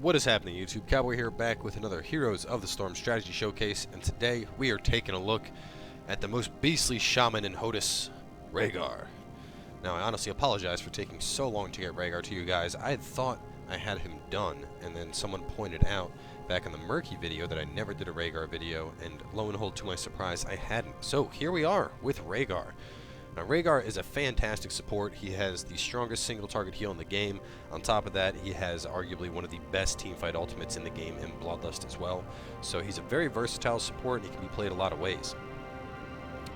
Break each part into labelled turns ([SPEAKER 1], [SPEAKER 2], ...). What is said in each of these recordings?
[SPEAKER 1] What is happening, YouTube? Cowboy here, back with another Heroes of the Storm strategy showcase, and today we are taking a look at the most beastly shaman in Hodis, Rehgar. Now, I honestly apologize for taking so long to get Rehgar to you guys. I had thought I had him done, and then someone pointed out back in the Murky video that I never did a Rehgar video, and lo and behold, to my surprise, I hadn't. So here we are with Rehgar. Now, Rehgar is a fantastic support. He has the strongest single target heal in the game. On top of that, he has arguably one of the best teamfight ultimates in the game in Bloodlust as well. So he's a very versatile support, and he can be played a lot of ways.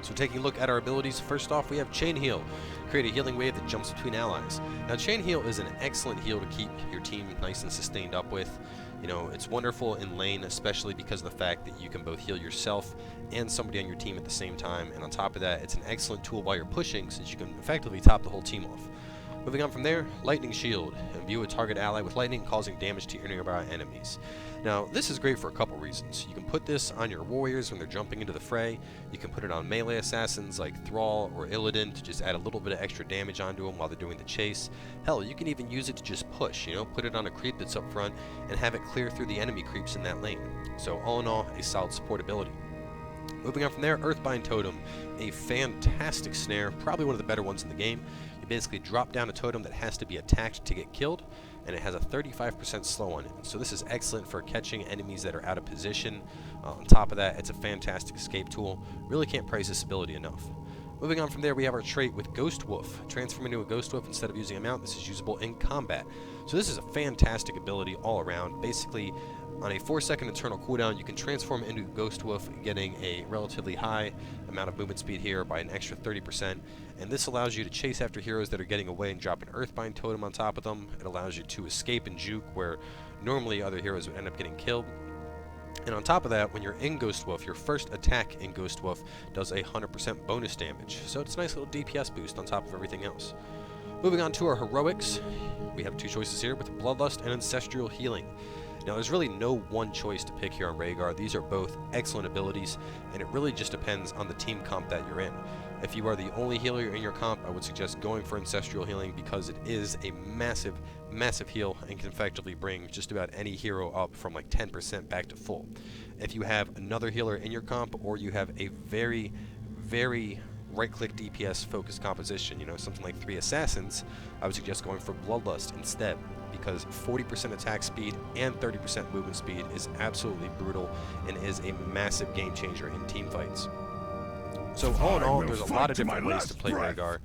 [SPEAKER 1] So taking a look at our abilities, first off we have Chain Heal. Create a healing wave that jumps between allies. Now Chain Heal is an excellent heal to keep your team nice and sustained up with. You know, it's wonderful in lane, especially because of the fact that you can both heal yourself and somebody on your team at the same time, and on top of that, it's an excellent tool while you're pushing since you can effectively top the whole team off. Moving on from there, Lightning Shield. Imbue a target ally with lightning, causing damage to your nearby enemies. Now, this is great for a couple reasons. You can put this on your warriors when they're jumping into the fray. You can put it on melee assassins like Thrall or Illidan to just add a little bit of extra damage onto them while they're doing the chase. Hell, you can even use it to just push, you know, put it on a creep that's up front and have it clear through the enemy creeps in that lane. So all in all, a solid support ability. Moving on from there, Earthbind Totem, a fantastic snare, probably one of the better ones in the game. You basically drop down a totem that has to be attacked to get killed, and it has a 35% slow on it. So this is excellent for catching enemies that are out of position. On top of that, it's a fantastic escape tool. Really can't praise this ability enough. Moving on from there, we have our trait with Ghost Wolf. Transform into a Ghost Wolf instead of using a mount. This is usable in combat. So this is a fantastic ability all around. Basically, on a 4-second internal cooldown, you can transform into Ghost Wolf, getting a relatively high amount of movement speed here by an extra 30%. And this allows you to chase after heroes that are getting away and drop an Earthbind Totem on top of them. It allows you to escape and juke where normally other heroes would end up getting killed. And on top of that, when you're in Ghost Wolf, your first attack in Ghost Wolf does a 100% bonus damage. So it's a nice little DPS boost on top of everything else. Moving on to our heroics, we have two choices here with Bloodlust and Ancestral Healing. Now, there's really no one choice to pick here on Rehgar. These are both excellent abilities, and it really just depends on the team comp that you're in. If you are the only healer in your comp, I would suggest going for Ancestral Healing because it is a massive, massive heal and can effectively bring just about any hero up from like 10% back to full. If you have another healer in your comp, or you have a very, very right-click DPS focused composition, you know, something like 3 assassins, I would suggest going for Bloodlust instead, because 40% attack speed and 30% movement speed is absolutely brutal and is a massive game changer in team fights. So all in all, there's a lot of different ways to play Rehgar.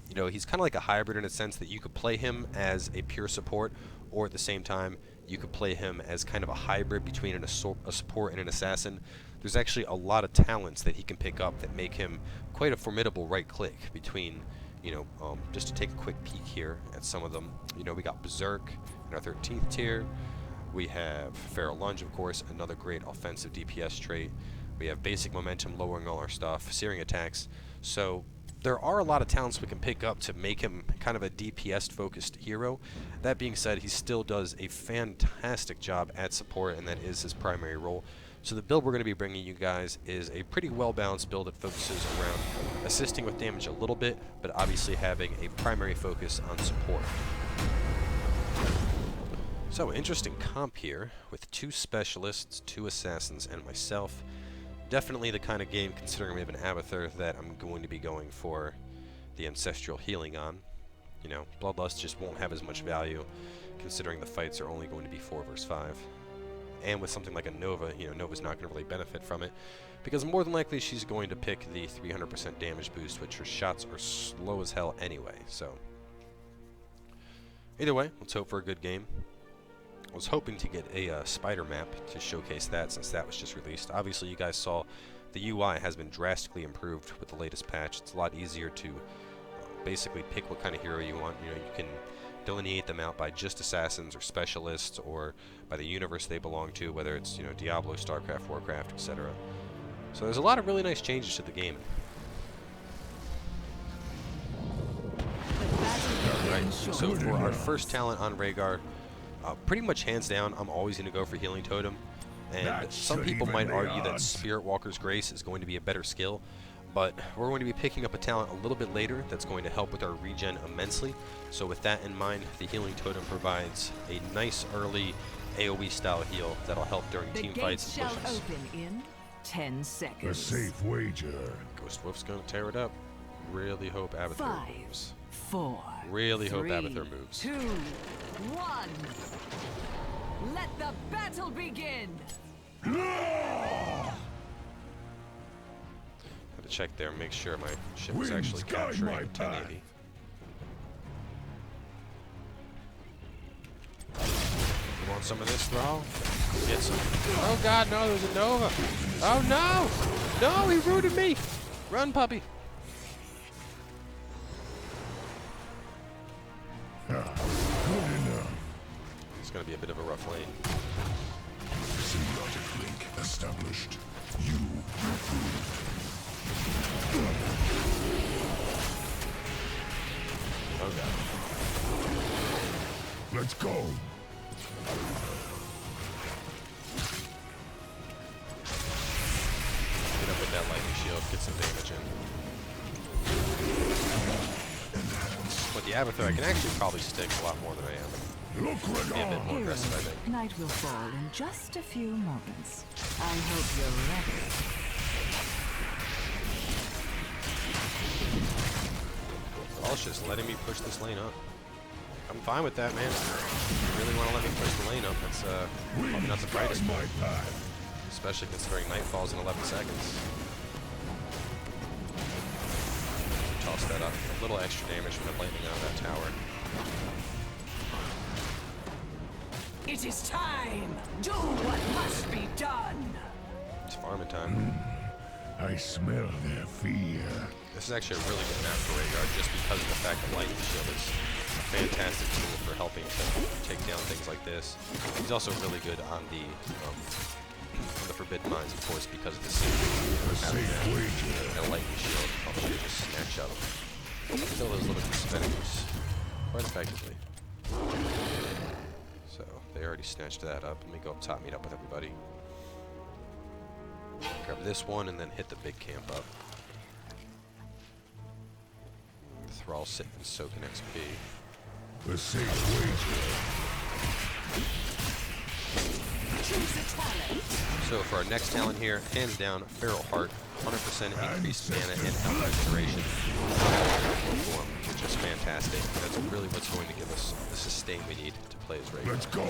[SPEAKER 1] You know, he's kind of like a hybrid in a sense that you could play him as a pure support, or at the same time, you could play him as kind of a hybrid between a support and an assassin. There's actually a lot of talents that he can pick up that make him quite a formidable right-click between, you know, just to take a quick peek here at some of them. You know, we got Berserk in our 13th tier. We have Feral Lunge, of course, another great offensive DPS trait. We have Basic Momentum, lowering all our stuff, Searing Attacks. So there are a lot of talents we can pick up to make him kind of a DPS-focused hero. That being said, he still does a fantastic job at support, and that is his primary role. So the build we're going to be bringing you guys is a pretty well-balanced build that focuses around assisting with damage a little bit, but obviously having a primary focus on support. So, interesting comp here with 2 specialists, 2 assassins, and myself. Definitely the kind of game, considering we have an Uther, that I'm going to be going for the Ancestral Healing on. You know, Bloodlust just won't have as much value, considering the fights are only going to be 4 versus 5. And with something like a Nova, you know, Nova's not going to really benefit from it, because more than likely she's going to pick the 300% damage boost, which her shots are slow as hell anyway, so. Either way, let's hope for a good game. I was hoping to get a spider map to showcase that, since that was just released. Obviously, you guys saw the UI has been drastically improved with the latest patch. It's a lot easier to basically pick what kind of hero you want. You know, you can delineate them out by just assassins or specialists, or by the universe they belong to, whether it's, you know, Diablo, StarCraft, Warcraft, etc. So there's a lot of really nice changes to the game. Alright, so for our first talent on Rehgar, pretty much hands down, I'm always going to go for Healing Totem. And some people might argue that Spirit Walker's Grace is going to be a better skill, But we're going to be picking up a talent a little bit later that's going to help with our regen immensely. So with that in mind, the healing totem provides a nice early AoE style heal that'll help during team fights and pushes.
[SPEAKER 2] Open in 10 seconds.
[SPEAKER 3] A safe wager.
[SPEAKER 1] Ghost Wolf's gonna tear it up. Really hope Abathur
[SPEAKER 2] 5,
[SPEAKER 1] moves.
[SPEAKER 2] 4,
[SPEAKER 1] Really hope
[SPEAKER 2] 3,
[SPEAKER 1] Abathur moves.
[SPEAKER 2] 2, 1. Let the battle begin.
[SPEAKER 1] Had to check there and make sure my ship was actually capturing 1080. You want some of this, Thrall? Get some. Oh god, no, there's a Nova. Oh no! No, he rooted me! Run, puppy!
[SPEAKER 3] Good enough.
[SPEAKER 1] It's gonna be a bit of a rough lane.
[SPEAKER 3] Symbiotic link established. You improved.
[SPEAKER 1] Oh god.
[SPEAKER 3] Let's go.
[SPEAKER 1] Get up with that lightning shield, get some damage in. With the Abathur, I can actually probably stick a lot more than I am.
[SPEAKER 3] Look,
[SPEAKER 1] Be a bit
[SPEAKER 3] Rehgar.
[SPEAKER 1] more aggressive, I think.
[SPEAKER 2] Night will fall in just a few moments. I hope you're ready.
[SPEAKER 1] Thrall's just letting me push this lane up. I'm fine with that, man. If you really want to let me push the lane up, that's probably not the brightest
[SPEAKER 3] my
[SPEAKER 1] point.
[SPEAKER 3] path.
[SPEAKER 1] Especially considering night falls in 11 seconds. Toss that up. A little extra damage from the lightning out of that tower.
[SPEAKER 2] It is time. Do what must be done.
[SPEAKER 1] It's farming time.
[SPEAKER 3] I smell their fear.
[SPEAKER 1] This is actually a really good map for Rehgar just because of the fact that Lightning Shield is a fantastic tool for helping to take down things like this. He's also really good on the Forbidden Mines, of course, because of the
[SPEAKER 3] Safe wager.
[SPEAKER 1] and a Lightning Shield. I'll should just snatch out kill those little spinners quite effectively. So they already snatched that up. Let me go up top, meet up with everybody. Grab this one and then hit the big camp up. Thrall sitting and soaking XP.
[SPEAKER 3] A safe wager.
[SPEAKER 2] Choose a talent.
[SPEAKER 1] So for our next talent here, hands down, Feral Heart, 100% increased mana and health restoration. Which is fantastic. That's really what's going to give us the sustain we need to play as Rehgar.
[SPEAKER 3] Let's go.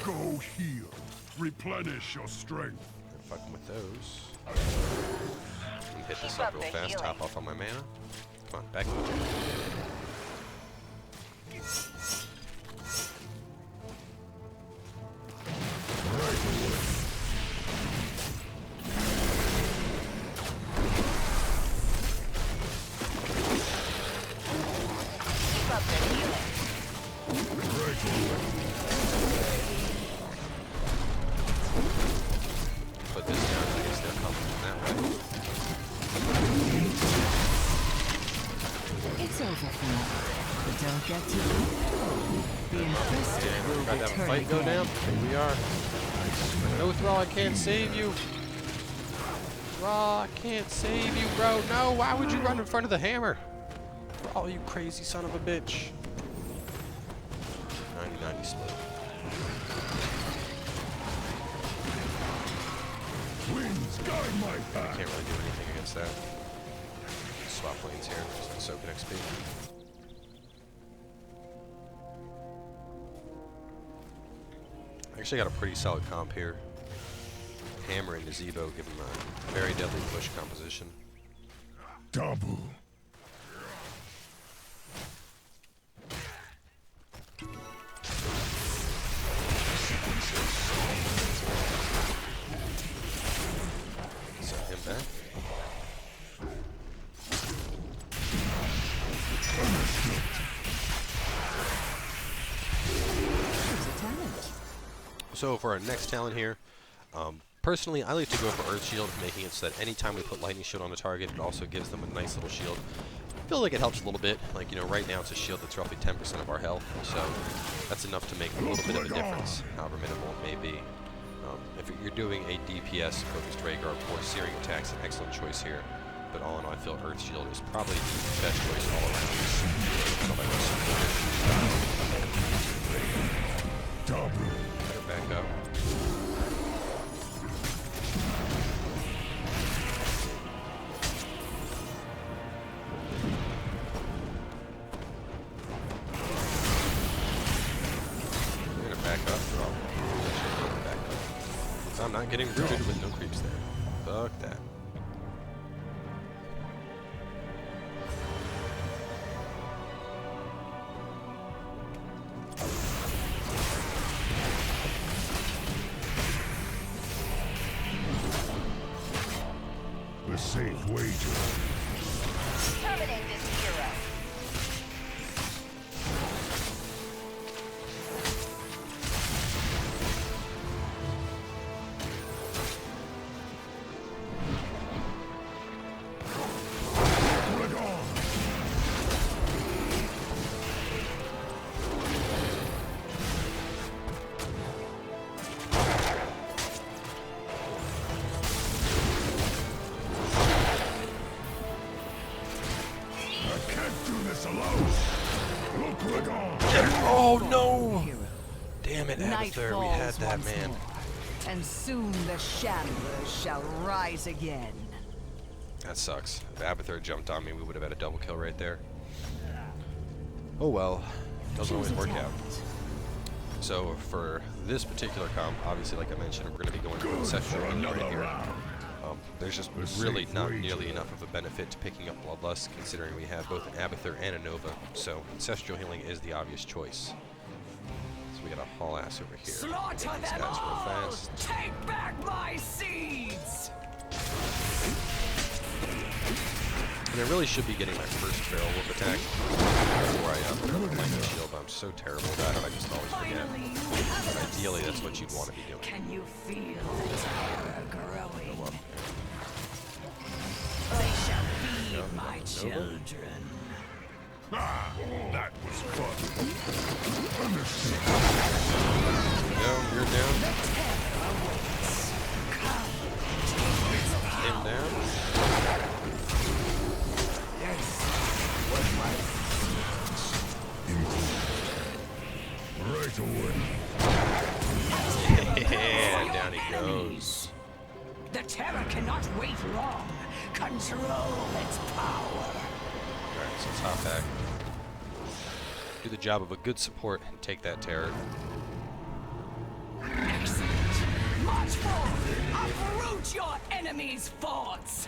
[SPEAKER 3] Go heal. Replenish your strength.
[SPEAKER 1] Fucking with those. Let me hit this up real fast, top off on my mana. Come on, back in. Put this down, I guess they're coming from that way.
[SPEAKER 2] It's over for now. But don't get too The infested will
[SPEAKER 1] Got that
[SPEAKER 2] return
[SPEAKER 1] fight go
[SPEAKER 2] again.
[SPEAKER 1] down. Here we are. No, Thrall, I can't save you. Thrall, I can't save you, bro. No, why would you run in front of the hammer? Thrall, you crazy son of a bitch. 90-90 split.
[SPEAKER 3] Winds guide my path.
[SPEAKER 1] Can't really do anything against that. Swap lanes here. Just soaking XP. Actually got a pretty solid comp here. Hammer and Gazebo give him a very deadly push composition.
[SPEAKER 3] Double.
[SPEAKER 1] Send him back.
[SPEAKER 2] Choose a talent.
[SPEAKER 1] So for our next talent here, personally I like to go for Earth Shield, making it so that anytime we put Lightning Shield on a target, it also gives them a nice little shield. I feel like it helps a little bit. Like, you know, right now it's a shield that's roughly 10% of our health, so that's enough to make a little bit of a difference, however minimal it may be. If you're doing a DPS focused Rehgar, of course, Searing Attack's an excellent choice here. but all in all, I feel Earth Shield is probably the best choice all around. I don't know if I
[SPEAKER 3] Double.
[SPEAKER 1] better back up. We're gonna back up. Back up. So I'm not getting rooted with no creeps there. Fuck that.
[SPEAKER 3] The safe way to
[SPEAKER 4] Terminate this hero.
[SPEAKER 1] Oh no! Damn it, Uther, we had that,
[SPEAKER 2] once
[SPEAKER 1] man.
[SPEAKER 2] more, and soon the Shamblers shall rise again.
[SPEAKER 1] That sucks. If Uther jumped on me, we would have had a double kill right there. Oh well, doesn't always work out. So for this particular comp, obviously, like I mentioned, we're going to be going for ancestral healing right here. There's just really not nearly enough of a benefit to picking up Bloodlust, considering we have both an Abathur and a Nova. So ancestral healing is the obvious choice. So we got a haul ass over here.
[SPEAKER 2] Slaughter
[SPEAKER 1] Get these
[SPEAKER 2] them
[SPEAKER 1] guys real
[SPEAKER 2] all!
[SPEAKER 1] fast.
[SPEAKER 2] Take back my seeds!
[SPEAKER 1] And I really should be getting my first barrel wolf attack before I put up my shield, but I'm so terrible at it, I just always forget. But ideally, that's what you'd want to be doing.
[SPEAKER 2] Can you feel the terror growing? They shall be my children.
[SPEAKER 3] Ah, that was fun. Understood.
[SPEAKER 1] Go, you're down. Him down.
[SPEAKER 3] Right away.
[SPEAKER 1] Yeah, down he goes.
[SPEAKER 2] The terror cannot wait long. Control its power.
[SPEAKER 1] Alright, so let's hop back. Do the job of a good support and take that terror.
[SPEAKER 2] Excellent. March forth. Uproot your enemy's forts.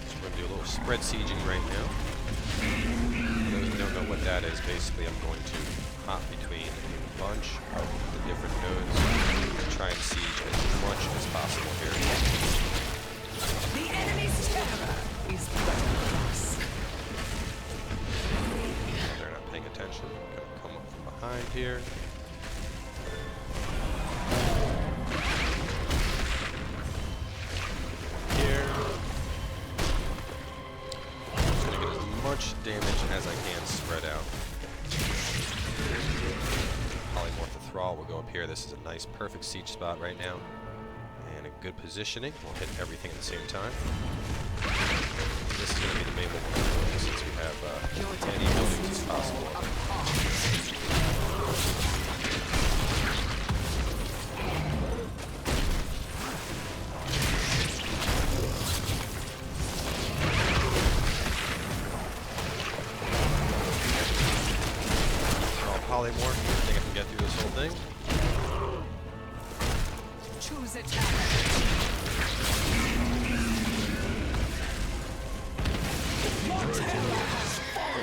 [SPEAKER 1] So we're going to do a little spread sieging right now. For those who don't know what that is, basically I'm going to hop between a bunch of the different nodes and try and siege as much as possible here.
[SPEAKER 2] The enemy's terror is bloodless.
[SPEAKER 1] They're not paying attention. I'm going to come up from behind here. Here. I'm just going to get as much damage as I can spread out. Polymorph the Thrall will go up here. This is a nice, perfect siege spot right now. And a good positioning. We'll hit everything at the same time. This is going to be the main one since we have as many buildings as possible. Polymorph. I think I can get through this whole thing.
[SPEAKER 2] Choose attack.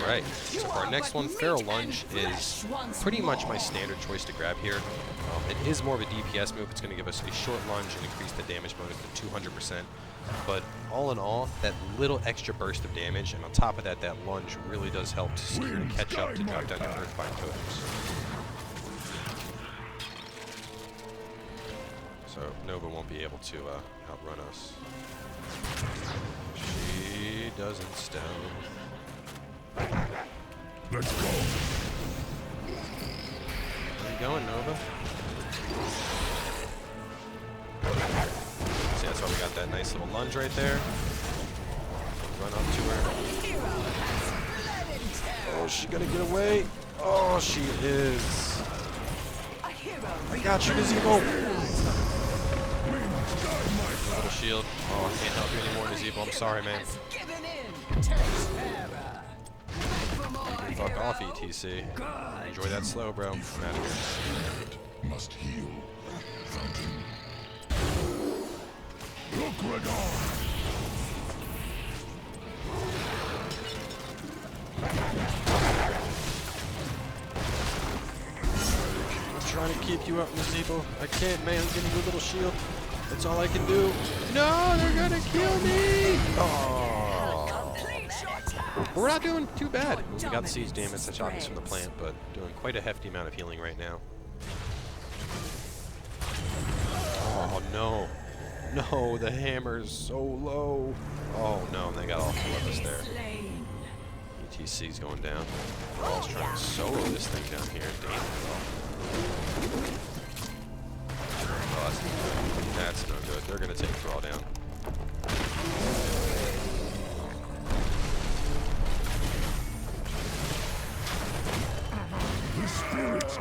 [SPEAKER 1] Alright, so for our next one, Feral Lunge is pretty much my standard choice to grab here. It is more of a DPS move. It's going to give us a short lunge and increase the damage bonus to 200%. But all in all, that little extra burst of damage, and on top of that, that lunge really does help to catch up to drop down your Earthbind totems. So Nova won't be able to outrun us. She doesn't stealth.
[SPEAKER 3] Let's go.
[SPEAKER 1] Keep going, Nova. See, that's why we got that nice little lunge right there. Run up to her. Oh, is she gonna get away? Oh, she is. I got you, Nazebo. Little shield. Oh, I can't help you anymore, Nazebo. I'm sorry, man. Fuck off, ETC. Enjoy that slow, bro. I'm out of here.
[SPEAKER 3] Must heal. Fountain. Look, Rehgar.
[SPEAKER 1] I'm trying to keep you up, Nazebo. I can't, man. I'm getting you a little shield. That's all I can do. No, they're gonna kill me! Oh. But we're not doing too bad. We got the siege damage, that's obvious from the plant, but doing quite a hefty amount of healing right now. Oh no. No, the hammer's so low. Oh no, they got all four of us there. ETC's going down. Thrall's trying to solo this thing down here. Damn, Thrall. Oh, that's no good. They're gonna take Thrall down.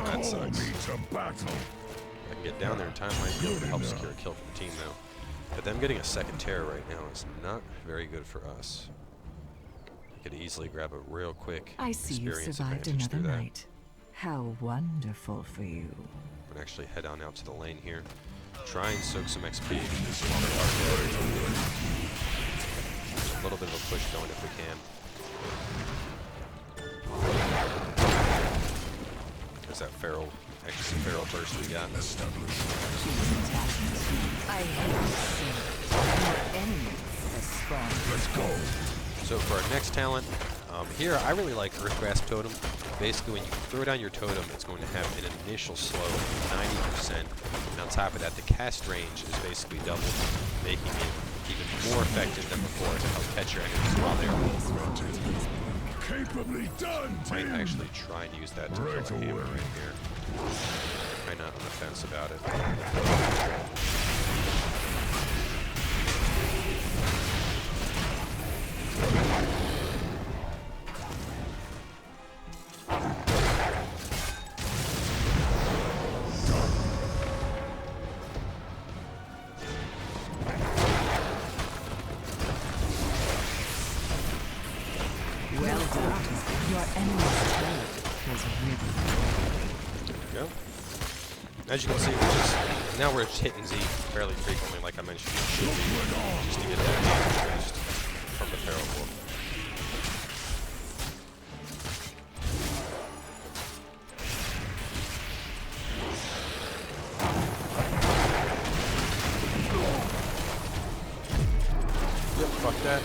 [SPEAKER 1] That sucks. If I can get down there in time, I might be able to help secure a kill for the team, though. But them getting a second terror right now is not very good for us. I could easily grab a real quick
[SPEAKER 2] I see you survived another night. How wonderful for you.
[SPEAKER 1] I'm gonna actually head on out to the lane here. Try and soak some XP. A little bit of a push going if we can. There's that feral burst we got.
[SPEAKER 2] I hate to see your enemies has spawned.
[SPEAKER 3] Let's go.
[SPEAKER 1] So for our next talent, here I really like Earth Grasp Totem. Basically, when you throw down your totem, it's going to have an initial slow of 90%. And on top of that, the cast range is basically doubled, making it even more effective than before to help catch your enemies while they're
[SPEAKER 3] Capably done,
[SPEAKER 1] might actually try and use that to kill a hammer right here. Try not on the fence about it.
[SPEAKER 2] Well done. Your enemy's blade is really
[SPEAKER 1] There we go. As you can see, now we're just hitting Z fairly frequently, like I mentioned, just to get that damage boost from the Feral Wolf. Yep, fuck that.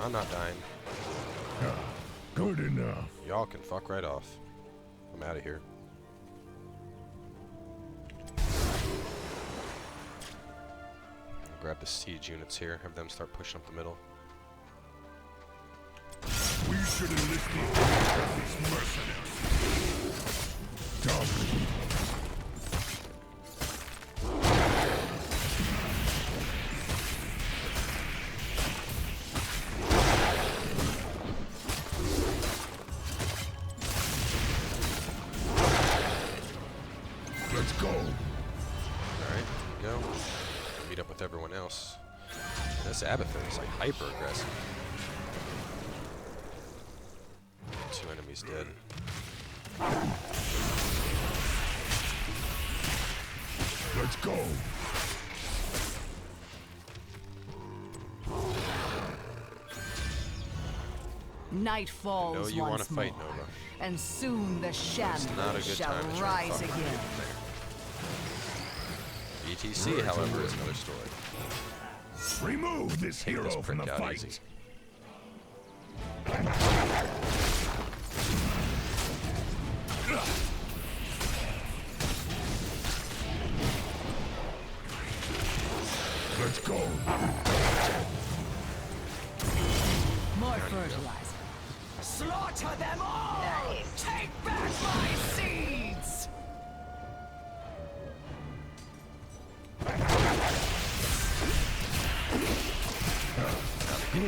[SPEAKER 1] I'm not dying.
[SPEAKER 3] Good enough.
[SPEAKER 1] Y'all can fuck right off. I'm out of here. Grab the siege units here, have them start pushing up the middle.
[SPEAKER 3] We should enlist these mercenaries. Let's go.
[SPEAKER 1] Alright, here we go. Meet up with everyone else. And this Abathur is like hyper aggressive. Two enemies dead.
[SPEAKER 3] Let's go.
[SPEAKER 2] Night falls
[SPEAKER 1] No, you want to fight,
[SPEAKER 2] more,
[SPEAKER 1] Nova.
[SPEAKER 2] and soon the
[SPEAKER 1] It's not a
[SPEAKER 2] shambles
[SPEAKER 1] good
[SPEAKER 2] shall
[SPEAKER 1] time to try and
[SPEAKER 2] rise
[SPEAKER 1] fuck with
[SPEAKER 2] again.
[SPEAKER 1] people there. ETC, however, is another story.
[SPEAKER 3] Remove this
[SPEAKER 1] Take
[SPEAKER 3] hero
[SPEAKER 1] this
[SPEAKER 3] from
[SPEAKER 1] prick
[SPEAKER 3] the
[SPEAKER 1] out
[SPEAKER 3] fight.
[SPEAKER 1] easy.
[SPEAKER 3] Let's go.
[SPEAKER 2] More fertilizer. Slaughter them all! Take back my seeds!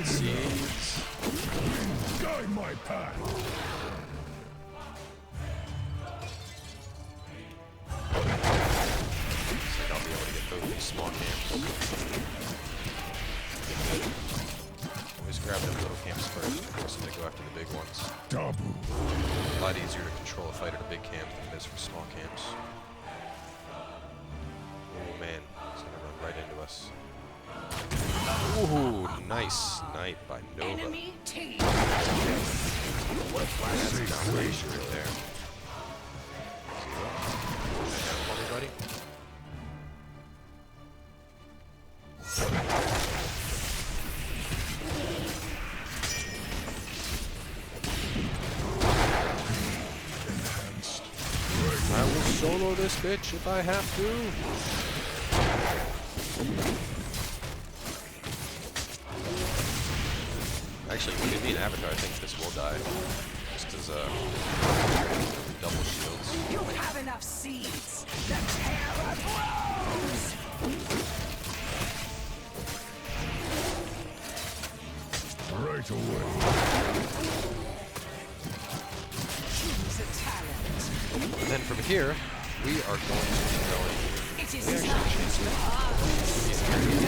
[SPEAKER 1] Seeds.
[SPEAKER 3] Guide my path.
[SPEAKER 1] I'll be able to get both these small camps. Always grab them little camps first, force them to go after the big ones.
[SPEAKER 3] Double.
[SPEAKER 1] A lot easier to control a fight at a big camp than it is for small camps. Oh man, it's gonna run right into us. Ooh, nice snipe by Nova.
[SPEAKER 2] Enemy team.
[SPEAKER 1] That's domination right there. Call me, buddy. I will solo this bitch if I have to. Actually, if you need an avatar, I think this will die. Just as double shields.
[SPEAKER 2] You have enough seeds. The terror grows.
[SPEAKER 3] Right away.
[SPEAKER 2] Choose a talent.
[SPEAKER 1] And then from here, we are going to be going.
[SPEAKER 2] It is
[SPEAKER 1] We actually
[SPEAKER 2] time
[SPEAKER 1] changed
[SPEAKER 2] to
[SPEAKER 1] it.
[SPEAKER 2] harvest.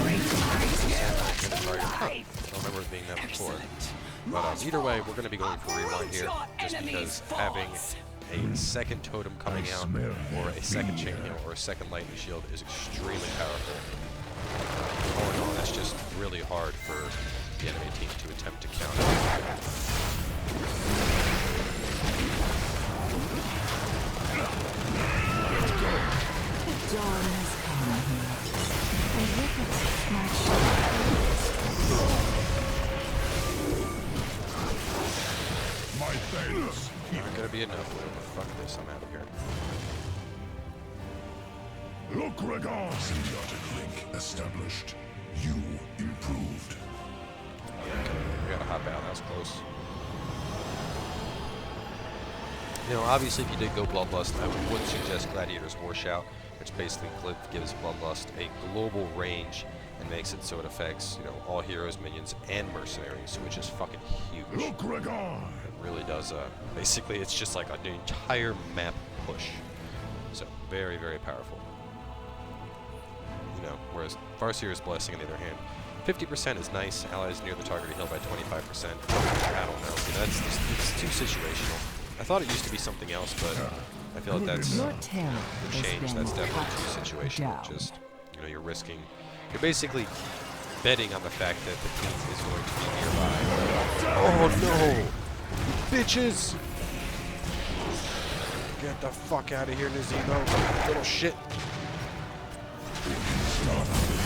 [SPEAKER 2] Bring my terror to
[SPEAKER 1] I
[SPEAKER 2] life.
[SPEAKER 1] don't remember it being that before.
[SPEAKER 2] Excellent.
[SPEAKER 1] But either way, we're going to be going for rewind here, just because having a second totem coming out, or a second chain heal, or a second lightning shield is extremely powerful. All in all, that's just really hard for the enemy team to attempt to counter.
[SPEAKER 4] Dawn has come here. And with it, my shadow.
[SPEAKER 3] My thanks.
[SPEAKER 1] Not going to be enough. Fuck this, I'm out of here.
[SPEAKER 3] Look, Rehgar. Symbiotic link established. You improved.
[SPEAKER 1] We gotta hop out, that was close. You know, obviously if you did go Bloodlust, I would suggest Gladiator's War Shout, which basically gives Bloodlust a global range and makes it so it affects, you know, all heroes, minions, and mercenaries, which is fucking huge.
[SPEAKER 3] Look, Rehgar.
[SPEAKER 1] It really does, basically it's just like an entire map push. So, very, very powerful. You know, whereas Farseer's Blessing, on the other hand, 50% is nice. Allies near the target are healed by 25%. I don't know. You know, it's too situational. I thought it used to be something else, but I feel like that's
[SPEAKER 4] Your terror
[SPEAKER 1] the
[SPEAKER 4] has
[SPEAKER 1] change.
[SPEAKER 4] been
[SPEAKER 1] That's definitely
[SPEAKER 4] cut
[SPEAKER 1] too situational.
[SPEAKER 4] down.
[SPEAKER 1] Just, you know, you're basically betting on the fact that the team is going to be nearby. Oh no! Bitches! Get the fuck out of here, Nazemo. Little shit.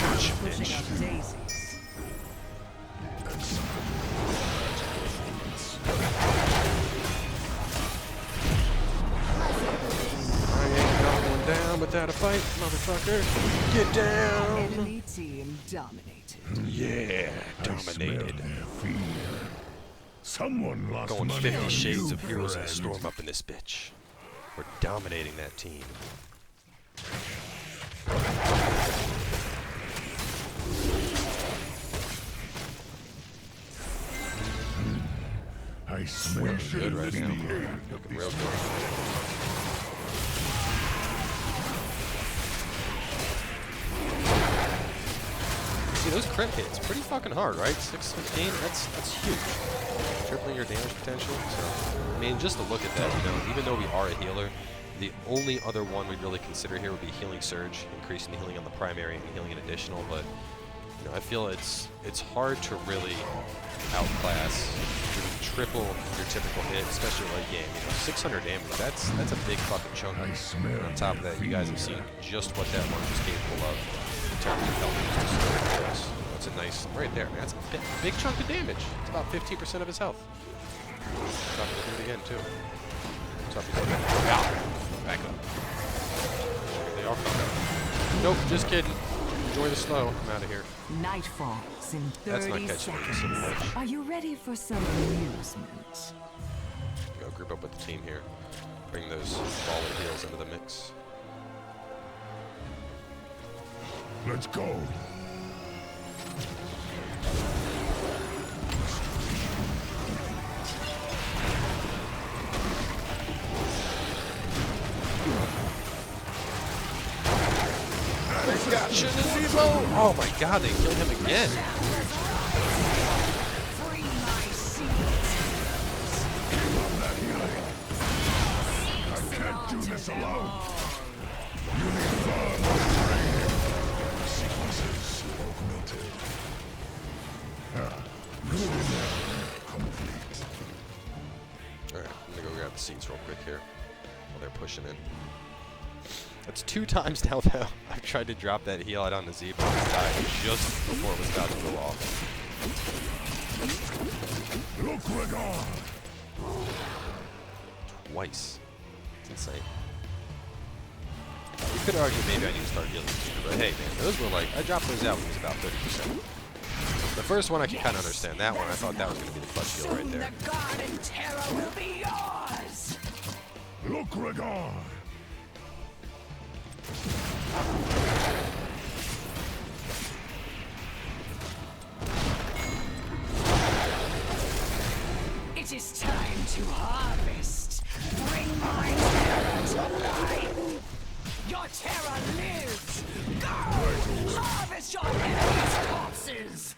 [SPEAKER 1] Gotcha,
[SPEAKER 2] Pushing
[SPEAKER 1] bitch.
[SPEAKER 2] up daisies.
[SPEAKER 1] I ain't going down without a fight, motherfucker. Get down!
[SPEAKER 4] Enemy team dominated.
[SPEAKER 1] Yeah, dominated.
[SPEAKER 3] Smell their fear. Someone lost
[SPEAKER 1] Going
[SPEAKER 3] money
[SPEAKER 1] 50
[SPEAKER 3] on
[SPEAKER 1] shades
[SPEAKER 3] you,
[SPEAKER 1] of heroes and
[SPEAKER 3] friend.
[SPEAKER 1] storm up in this bitch. We're dominating that team.
[SPEAKER 3] I smell
[SPEAKER 1] Looking good right now.
[SPEAKER 3] the
[SPEAKER 1] Looking real good. See, those crit hits, pretty fucking hard, right? 615, that's huge. Tripling your damage potential. So, I mean, just to look at that, you know, even though we are a healer, the only other one we'd really consider here would be Healing Surge, increasing the healing on the primary and healing an additional, but you know, I feel it's hard to really outclass doing triple your typical hit, especially late game. You know, 600 damage, that's a big fucking chunk.
[SPEAKER 3] I smell
[SPEAKER 1] And on top of that, you guys have seen just what that launch is capable of in terms of helping us to score kills. That's a nice, right there, man. That's a big chunk of damage. It's about 15% of his health. Stop to do it again, too. Stop to do it. Yeah. Back up. They all come down. Nope, just kidding. Enjoy the snow. I'm out of here.
[SPEAKER 4] Night falls in
[SPEAKER 1] That's not
[SPEAKER 4] 30
[SPEAKER 1] catching me, you
[SPEAKER 4] seconds.
[SPEAKER 1] silly bitch.
[SPEAKER 4] Are you ready for some amusement?
[SPEAKER 1] Go group up with the team here. Bring those baller heals into the mix.
[SPEAKER 3] Let's go.
[SPEAKER 1] slow. Oh my god, they killed him again.
[SPEAKER 2] Free my seeds.
[SPEAKER 3] I can't do this alone. You need further training. Sequences augmented. Complete.
[SPEAKER 1] Alright, I'm gonna go grab the seeds real quick here while they're pushing in. That's 2 times now that I've tried to drop that heal out on the Z, but I died just before it was about to go off.
[SPEAKER 3] Look, Rehgar.
[SPEAKER 1] Twice. It's insane. You could argue maybe I need to start healing sooner, but hey man, those were like, I dropped those out when it was about 30%. The first one I can kind of understand. That one I thought that was going to be the clutch heal right there.
[SPEAKER 2] The garden terror will be yours.
[SPEAKER 3] Look, Rehgar.
[SPEAKER 2] It is time to harvest. Bring my terror to life. Your terror lives. Go! Harvest your enemies' corpses.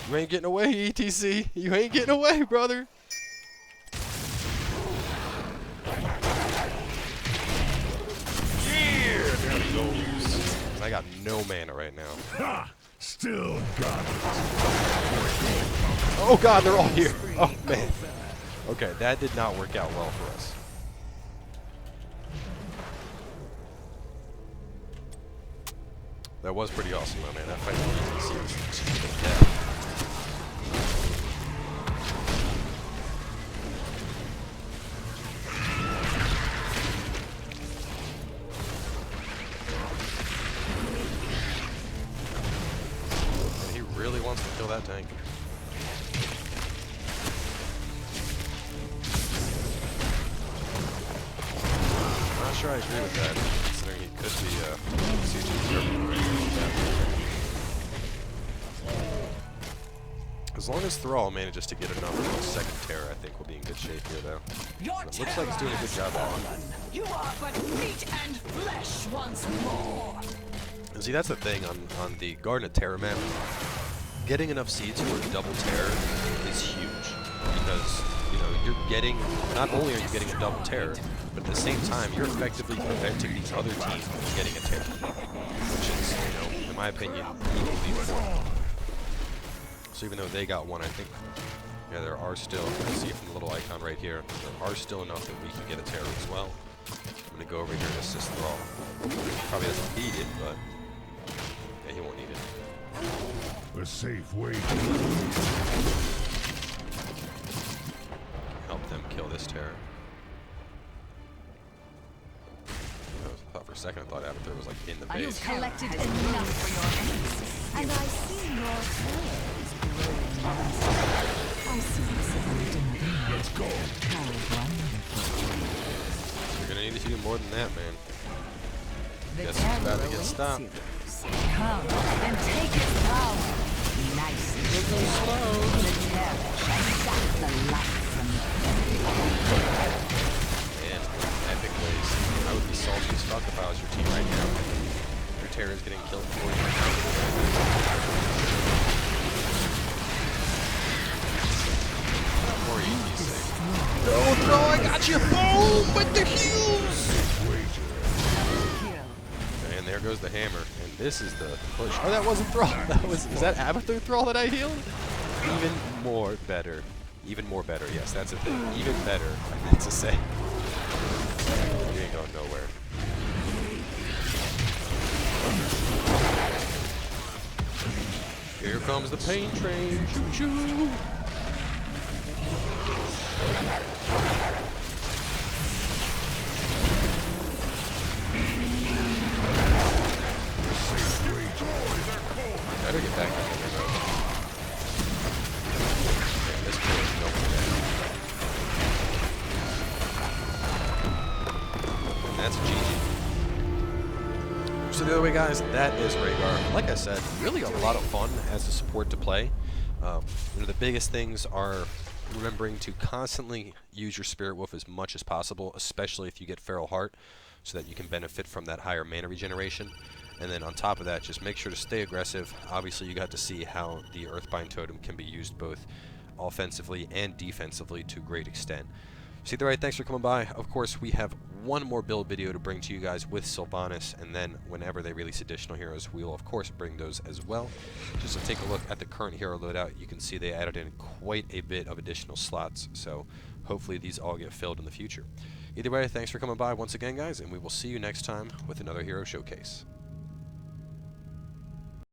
[SPEAKER 1] You ain't getting away, ETC. You ain't getting away, brother. Yeah, there he goes. I got no mana right now.
[SPEAKER 3] Ha! Still got it.
[SPEAKER 1] Oh god, they're all here. Oh man. Okay, that did not work out well for us. That was pretty awesome, though, man. That fight with ETC was to the death. And he really wants to kill that tank. I'm not sure I agree with that, considering he could be sieging as long as Thrall manages to get enough of a second terror, I think we'll be in good shape here, though. And it looks like he's doing a good job at it.
[SPEAKER 2] You are but meat and flesh once more.
[SPEAKER 1] And see, that's the thing on the Garden of Terror map. Getting enough seeds for a double terror is huge. Because, you know, you're getting, not only are you getting a double terror, but at the same time, you're effectively preventing these other teams from getting a terror. Which is, you know, in my opinion, equally important. So even though they got one, I think, yeah, there are still, you can see from the little icon right here, there are still enough that we can get a terror as well. I'm going to go over here and assist Thrall. Probably doesn't need it, but yeah, he won't need it.
[SPEAKER 3] The safe way.
[SPEAKER 1] Help them kill this terror. I thought for a second, I thought Uther was like in the base.
[SPEAKER 4] You've collected enough for your enemies, and I see your terror is growing. I see
[SPEAKER 3] Let's go.
[SPEAKER 4] how wonderful.
[SPEAKER 1] You're gonna need to do more than that, man.
[SPEAKER 4] The
[SPEAKER 1] Guess it's about to get
[SPEAKER 4] awaits
[SPEAKER 1] stopped.
[SPEAKER 4] you. Come, then take its power. Nice and slow. The terror shall suck the life from you.
[SPEAKER 1] Man, epic ways. I would be salty as fuck if I was your team right now. Your terror is getting killed for you right now. Or ETC. No, no, I got you! Boom! With the heels! And there goes the hammer. And this is the push. Oh, that wasn't Thrall. That was that Uther Thrall that I healed? Even more better. Even more better, yes, that's the thing. Even better, I meant to say. You ain't going nowhere. Here comes the pain train. Choo-choo! Better get back in there, though. Man, this kill is milking it. And that's a GG. So Either way, guys, that is Rehgar. Like I said, really a lot of fun as a support to play. The biggest things are remembering to constantly use your Spirit Wolf as much as possible, especially if you get Feral Heart, so that you can benefit from that higher mana regeneration. And then on top of that, just make sure to stay aggressive. Obviously, you got to see how the Earthbind Totem can be used both offensively and defensively to a great extent. So either way, thanks for coming by. Of course, we have one more build video to bring to you guys with Sylvanas, and then whenever they release additional heroes, we will of course bring those as well. Just to take a look at the current hero loadout, you can see they added in quite a bit of additional slots, so hopefully these all get filled in the future. Either way, thanks for coming by once again, guys, and we will see you next time with another hero showcase.